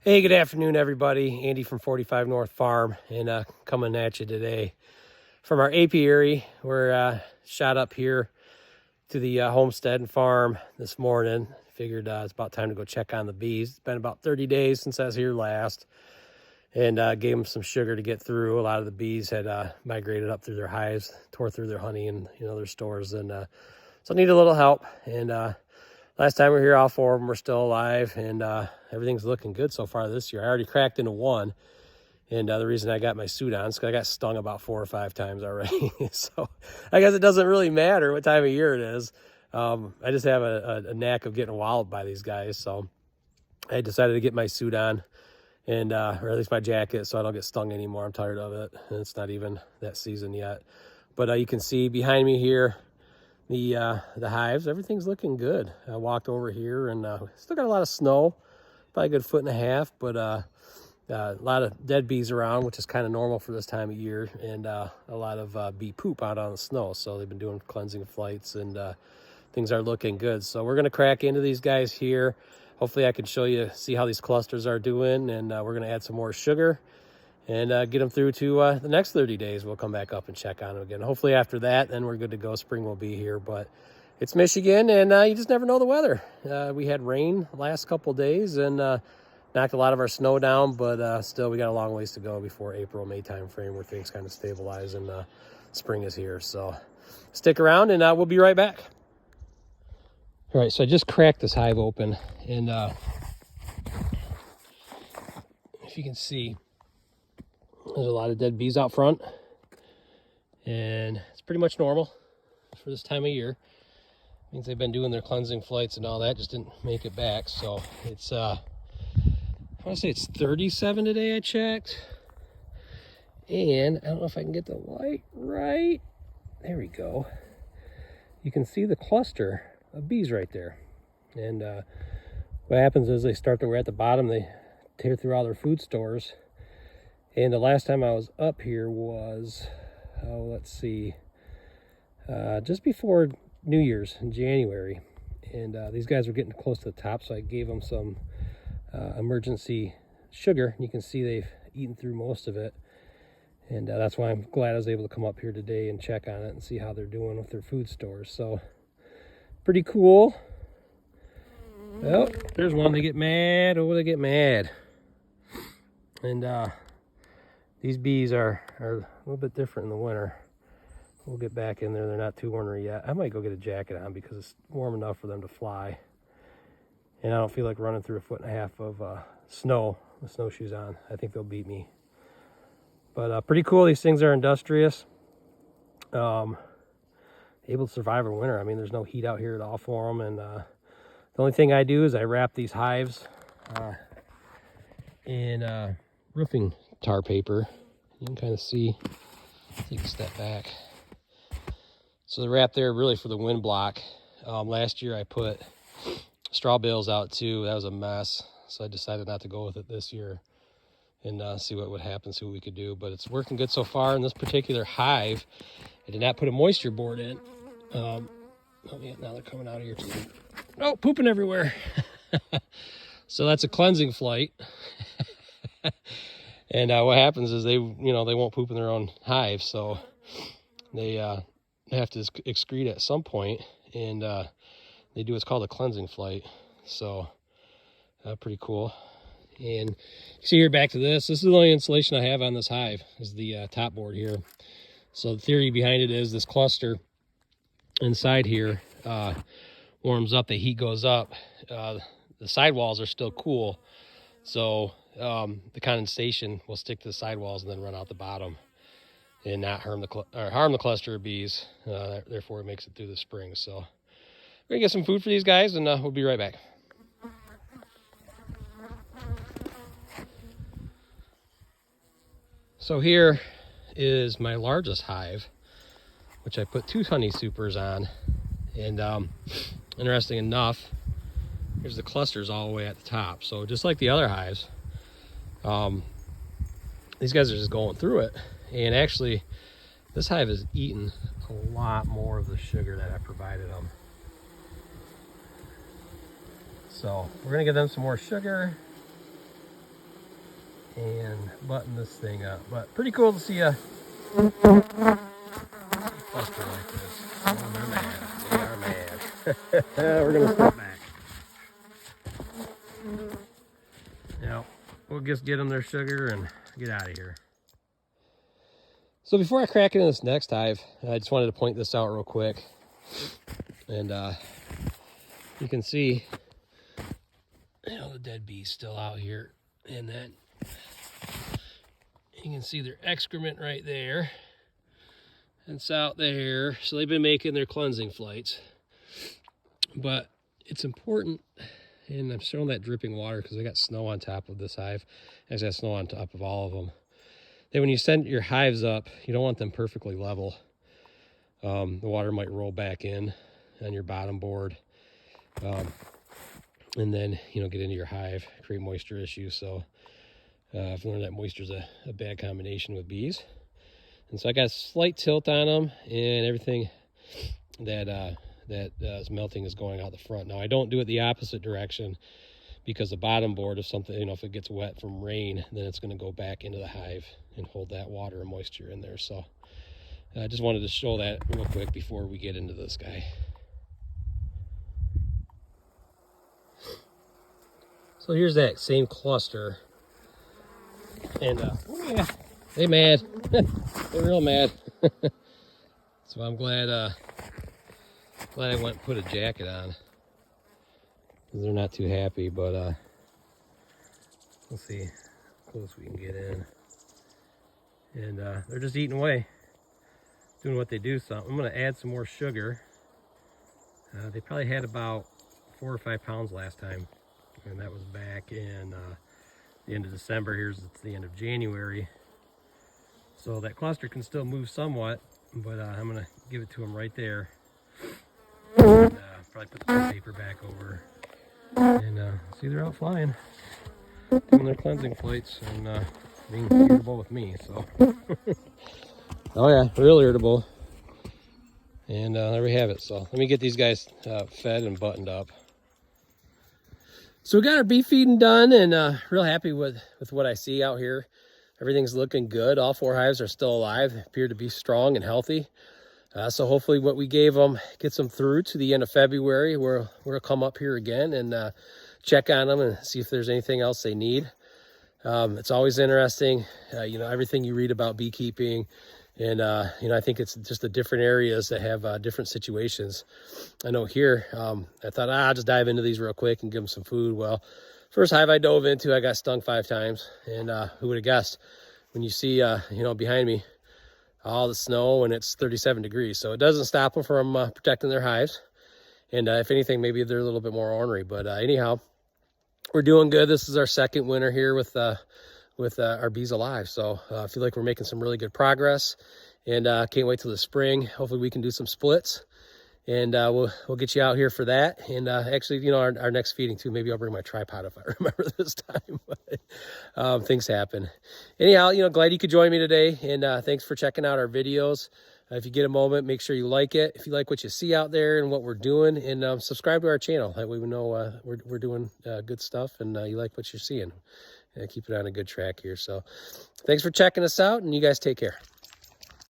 Hey, good afternoon, everybody. Andy from 45 North Farm, and coming at you today from our apiary. We're shot up here to the homestead and farm this morning. Figured it's about time to go check on the bees. It's been about 30 days since I was here last, and gave them some sugar to get through. A lot of the bees had migrated up through their hives, tore through their honey and their stores, and so I need a little help. And last time we were here, all four of them were still alive, and everything's looking good so far this year. I already cracked into one, and the reason I got my suit on is because I got stung about 4 or 5 times already. So I guess it doesn't really matter what time of year it is. I just have a knack of getting walloped by these guys, so I decided to get my suit on, and or at least my jacket, so I don't get stung anymore. I'm tired of it, and it's not even that season yet. But you can see behind me here, the hives, everything's looking good. I walked over here and still got a lot of snow, probably a good 1.5 foot, but a lot of dead bees around, which is kind of normal for this time of year, and a lot of bee poop out on the snow. So they've been doing cleansing flights, and things are looking good. So we're going to crack into these guys here. Hopefully I can see how these clusters are doing, and we're going to add some more sugar and get them through to the next 30 days. We'll come back up and check on them again. Hopefully after that, then we're good to go. Spring will be here, but it's Michigan, and you just never know the weather. We had rain last couple days and knocked a lot of our snow down, but still we got a long ways to go before April, May time frame where things kind of stabilize and spring is here. So stick around, and we'll be right back. All right, so I just cracked this hive open, and if you can see, there's a lot of dead bees out front, and it's pretty much normal for this time of year. Means they've been doing their cleansing flights and all that, just didn't make it back. So it's I want to say it's 37 today I checked, and I don't know if I can get the light right. There we go. You can see the cluster of bees right there, and what happens is we're at the bottom, they tear through all their food stores. And the last time I was up here was, let's see, just before New Year's in January. And these guys were getting close to the top, so I gave them some emergency sugar. You can see they've eaten through most of it. And that's why I'm glad I was able to come up here today and check on it and see how they're doing with their food stores. So, pretty cool. Oh, there's one. They get mad. Oh, they get mad. And these bees are a little bit different in the winter. We'll get back in there. They're not too ornery yet. I might go get a jacket on because it's warm enough for them to fly. And I don't feel like running through 1.5 foot of snow with snowshoes on. I think they'll beat me. But pretty cool. These things are industrious. Able to survive a winter. I mean, there's no heat out here at all for them. And the only thing I do is I wrap these hives in roofing tar paper. You can kind of see, take a step back. So the wrap there really for the wind block. Last year I put straw bales out too. That was a mess. So I decided not to go with it this year and see what would happen, see what we could do. But it's working good so far. In this particular hive, I did not put a moisture board in. Oh yeah, now they're coming out of here too. Oh, pooping everywhere. So that's a cleansing flight. And what happens is they won't poop in their own hive, so they have to excrete at some point, and they do what's called a cleansing flight. So pretty cool. And you see here, back to this. This is the only insulation I have on this hive, is the top board here. So the theory behind it is this cluster inside here warms up, the heat goes up. The sidewalls are still cool, so the condensation will stick to the sidewalls and then run out the bottom and not harm the cluster of bees. Therefore, it makes it through the spring. So we're gonna get some food for these guys, and we'll be right back. So here is my largest hive, which I put 2 honey supers on. And interesting enough, here's the clusters all the way at the top. So just like the other hives, these guys are just going through it. And actually, this hive has eaten a lot more of the sugar that I provided them. So we're gonna give them some more sugar. and button this thing up. But pretty cool to see a cluster like this. Oh, they're mad. They are mad. We're gonna step back. Now, we'll just get them their sugar and get out of here. So before I crack into this next hive, I just wanted to point this out real quick. And you can see, the dead bees still out here. And then you can see their excrement right there. It's out there. So they've been making their cleansing flights. But it's important, and I'm showing that dripping water because I got snow on top of this hive. Actually, I got snow on top of all of them. That when you send your hives up, you don't want them perfectly level. The water might roll back in on your bottom board. And then, get into your hive, create moisture issues. So I've learned that moisture is a bad combination with bees. And so I got a slight tilt on them, and everything that is melting is going out the front. Now I don't do it the opposite direction because the bottom board, if something, if it gets wet from rain, then it's going to go back into the hive and hold that water and moisture in there. So I just wanted to show that real quick before we get into this guy. So here's that same cluster, and yeah, they mad. They're real mad. So I'm glad I went and put a jacket on. They're not too happy, but we'll see how close we can get in. And they're just eating away, doing what they do. So I'm going to add some more sugar. They probably had about 4 or 5 pounds last time, and that was back in the end of December. It's the end of January. So that cluster can still move somewhat, but I'm going to give it to them right there. And probably put the paper back over. And see, they're out flying, doing their cleansing flights, and being irritable with me. So, oh yeah, real irritable. And there we have it. So let me get these guys fed and buttoned up. So we got our bee feeding done, and real happy with what I see out here. Everything's looking good. All 4 hives are still alive. They appear to be strong and healthy. So hopefully what we gave them gets them through to the end of February. We'll come up here again and check on them and see if there's anything else they need. It's always interesting, everything you read about beekeeping. And, I think it's just the different areas that have different situations. I know here, I thought, I'll just dive into these real quick and give them some food. Well, first hive I dove into, I got stung 5 times. And who would have guessed? When you see, behind me, all the snow, and it's 37 degrees. So it doesn't stop them from protecting their hives. And if anything, maybe they're a little bit more ornery. But anyhow, we're doing good. This is our second winter here with our bees alive. So I feel like we're making some really good progress, and can't wait till the spring. Hopefully we can do some splits, and we'll get you out here for that. And actually, our next feeding too, maybe I'll bring my tripod if I remember this time. But things happen. Anyhow, glad you could join me today, and thanks for checking out our videos. If you get a moment, make sure you like it. If you like what you see out there and what we're doing, and subscribe to our channel. That way we know we're doing good stuff, and you like what you're seeing. Keep it on a good track here. So thanks for checking us out, and you guys take care.